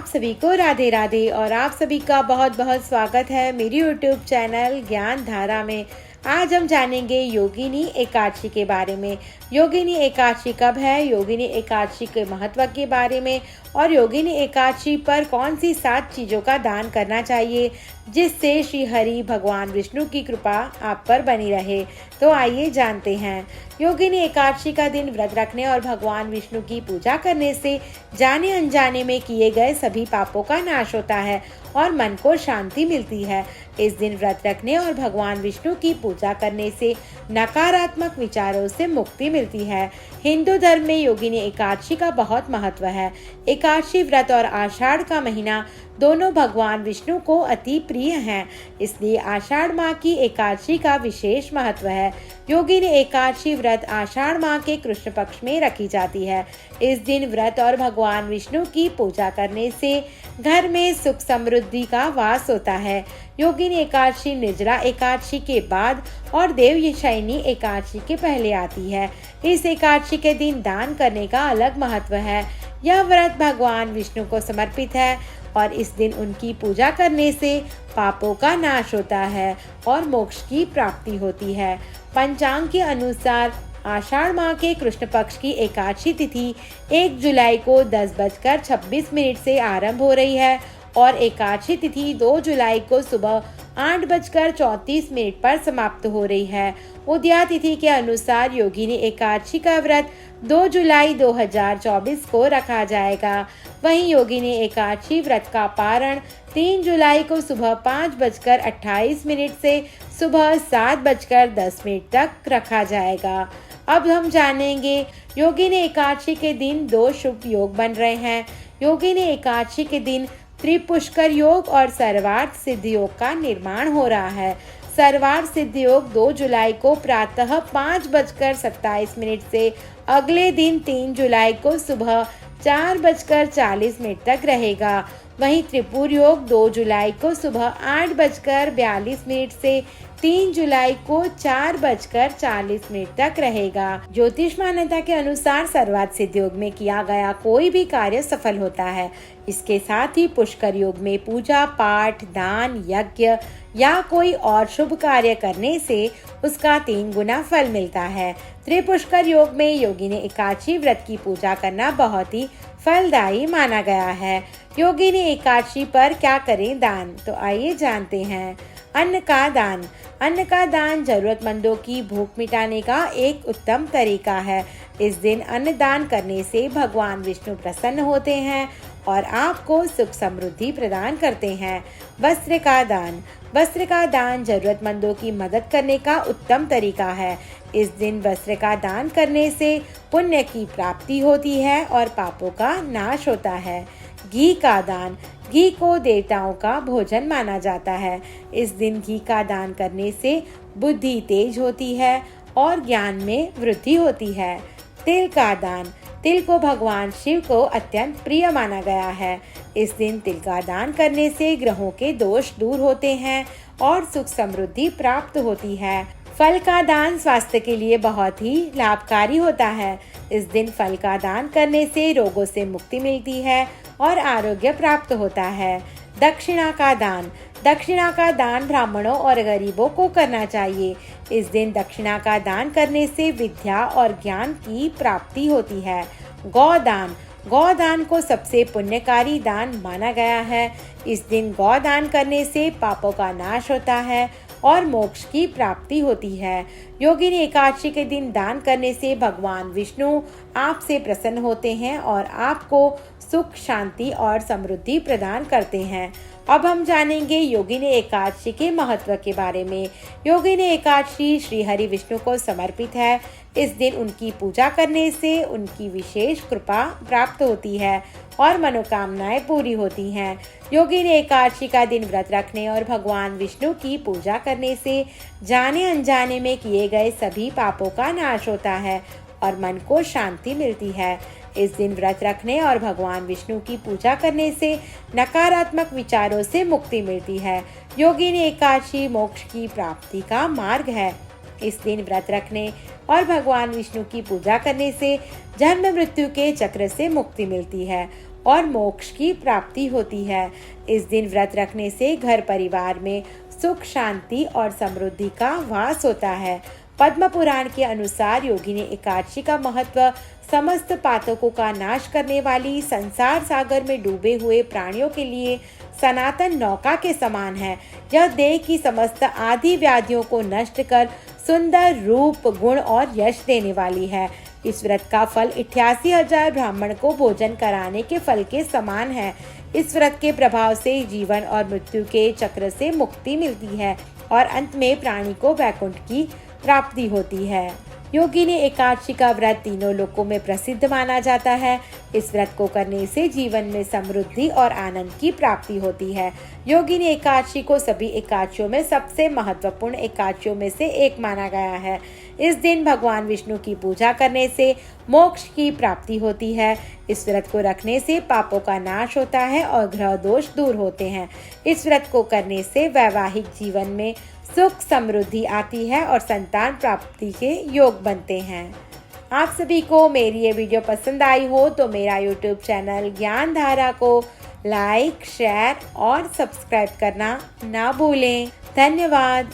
आप सभी को राधे राधे और आप सभी का बहुत बहुत स्वागत है मेरी यूट्यूब चैनल ज्ञान धारा में। आज हम जानेंगे योगिनी एकादशी के बारे में। योगिनी एकादशी कब है, योगिनी एकादशी के महत्व के बारे में और योगिनी एकादशी पर कौन सी 7 चीज़ों का दान करना चाहिए जिससे श्री हरि भगवान विष्णु की कृपा आप पर बनी रहे। तो आइए जानते हैं। योगिनी एकादशी का दिन व्रत रखने और भगवान विष्णु की पूजा करने से जाने अनजाने में किए गए सभी पापों का नाश होता है और मन को शांति मिलती है। इस दिन व्रत रखने और भगवान विष्णु की पूजा करने से नकारात्मक विचारों से मुक्ति मिलती है। हिंदू धर्म में योगिनी एकादशी का बहुत महत्व है। एकादशी व्रत और आषाढ़ का महीना दोनों भगवान विष्णु को अति प्रिय हैं, इसलिए आषाढ़ माह की एकादशी का विशेष महत्व है। योगिनी एकादशी व्रत आषाढ़ माह के कृष्ण पक्ष में रखी जाती है। इस दिन व्रत और भगवान विष्णु की पूजा करने से घर में सुख समृद्धि का वास होता है। योगिनी एकादशी निर्जला एकादशी के बाद और देवशयनी एकादशी के पहले आती है। इस एकादशी के दिन दान करने का अलग महत्व है। यह व्रत भगवान विष्णु को समर्पित है और इस दिन उनकी पूजा करने से पापों का नाश होता है और मोक्ष की प्राप्ति होती है। पंचांग के अनुसार आषाढ़ माह के कृष्ण पक्ष की एकादशी तिथि 1 जुलाई को 10:26 से आरंभ हो रही है और एकादशी तिथि 2 जुलाई को सुबह 8:34 पर समाप्त हो रही है। उदया तिथि के अनुसार योगिनी एकादशी का व्रत 2 जुलाई 2024 को रखा जाएगा। वहीं योगिनी एकादशी व्रत का पारण 3 जुलाई को सुबह 5:28 से सुबह 7:10 तक रखा जाएगा। अब हम जानेंगे योगिनी एकादशी के दिन 2 शुभ योग बन रहे हैं। योगिनी एकादशी के दिन त्रिपुष्कर योग और सर्वार्थ सिद्धि योग का निर्माण हो रहा है। सर्वार्थ सिद्धि योग 2 जुलाई को प्रातः 5:27 से अगले दिन 3 जुलाई को सुबह 4:40 तक रहेगा। वहीं त्रिपुर योग 2 जुलाई को सुबह 8:42 से 3 जुलाई को 4:40 तक रहेगा। ज्योतिष मान्यता के अनुसार सर्वार्थ सिद्धि योग में किया गया कोई भी कार्य सफल होता है। इसके साथ ही पुष्कर योग में पूजा पाठ, दान, यज्ञ या कोई और शुभ कार्य करने से उसका 3 गुना फल मिलता है। त्रिपुष्कर योग में योगिनी एकादशी व्रत की पूजा करना बहुत ही फलदायी माना गया है। योगिनी एकादशी पर क्या करें दान, तो आइए जानते हैं। अन्न का दान। अन्न का दान जरूरतमंदों की भूख मिटाने का एक उत्तम तरीका है। इस दिन अन्न दान करने से भगवान विष्णु प्रसन्न होते हैं और आपको सुख समृद्धि प्रदान करते हैं। वस्त्र का दान। वस्त्र का दान जरूरतमंदों की मदद करने का उत्तम तरीका है। इस दिन वस्त्र का दान करने से पुण्य की प्राप्ति होती है और पापों का नाश होता है। घी का दान। घी को देवताओं का भोजन माना जाता है। इस दिन घी का दान करने से बुद्धि तेज होती है और ज्ञान में वृद्धि होती है। तिल का दान। तिल को भगवान शिव को अत्यंत प्रिय माना गया है। इस दिन तिल का दान करने से ग्रहों के दोष दूर होते हैं और सुख समृद्धि प्राप्त होती है। फल का दान स्वास्थ्य के लिए बहुत ही लाभकारी होता है। इस दिन फल का दान करने से रोगों से मुक्ति मिलती है और आरोग्य प्राप्त होता है। दक्षिणा का दान। दक्षिणा का दान ब्राह्मणों और गरीबों को करना चाहिए। इस दिन दक्षिणा का दान करने से विद्या और ज्ञान की प्राप्ति होती है। गौदान। गौदान को सबसे पुण्यकारी दान माना गया है। इस दिन गौदान करने से पापों का नाश होता है और मोक्ष की प्राप्ति होती है। योगिनी एकादशी के दिन दान करने से भगवान विष्णु आपसे प्रसन्न होते हैं और आपको सुख, शांति और समृद्धि प्रदान करते हैं। अब हम जानेंगे योगिनी एकादशी के महत्व के बारे में। योगिनी एकादशी श्री हरि विष्णु को समर्पित है। इस दिन उनकी पूजा करने से उनकी विशेष कृपा प्राप्त होती है और मनोकामनाएं पूरी होती हैं। योगिनी एकादशी का दिन व्रत रखने और भगवान विष्णु की पूजा करने से जाने अनजाने में किए गए सभी पापों का नाश होता है और मन को शांति मिलती है। इस दिन व्रत रखने और भगवान विष्णु की पूजा करने से नकारात्मक विचारों से मुक्ति मिलती है। योगिनी एकादशी मोक्ष की प्राप्ति का मार्ग है। इस दिन व्रत रखने और भगवान विष्णु की पूजा करने से जन्म मृत्यु के चक्र से मुक्ति मिलती है और मोक्ष की प्राप्ति होती है। इस दिन व्रत रखने से घर परिवार में सुख, शांति और समृद्धि का वास होता है। पद्म पुराण के अनुसार योगिनी एकादशी का महत्व समस्त पातकों का नाश करने वाली, संसार सागर में डूबे हुए प्राणियों के लिए सनातन नौका के समान है। यह देह की समस्त आदि व्याधियों को नष्ट कर सुंदर रूप, गुण और यश देने वाली है। इस व्रत का फल 88,000 ब्राह्मण को भोजन कराने के फल के समान है। इस व्रत के प्रभाव से जीवन और मृत्यु के चक्र से मुक्ति मिलती है और अंत में प्राणी को वैकुंठ की प्राप्ति होती है। योगिनी एकादशी का व्रत तीनों लोकों में प्रसिद्ध माना जाता है। इस व्रत को करने से जीवन में समृद्धि और आनंद की प्राप्ति होती है। योगिनी एकादशी को सभी एकादशियों में सबसे महत्वपूर्ण एकादशियों में से एक माना गया है। इस दिन भगवान विष्णु की पूजा करने से मोक्ष की प्राप्ति होती है। इस व्रत को रखने से पापों का नाश होता है और ग्रह दोष दूर होते हैं। इस व्रत को करने से वैवाहिक जीवन में सुख, समृद्धि आती है और संतान प्राप्ति के योग बनते हैं। आप सभी को मेरी ये वीडियो पसंद आई हो तो मेरा यूट्यूब चैनल ज्ञान धारा को लाइक, शेयर और सब्सक्राइब करना ना भूलें। धन्यवाद।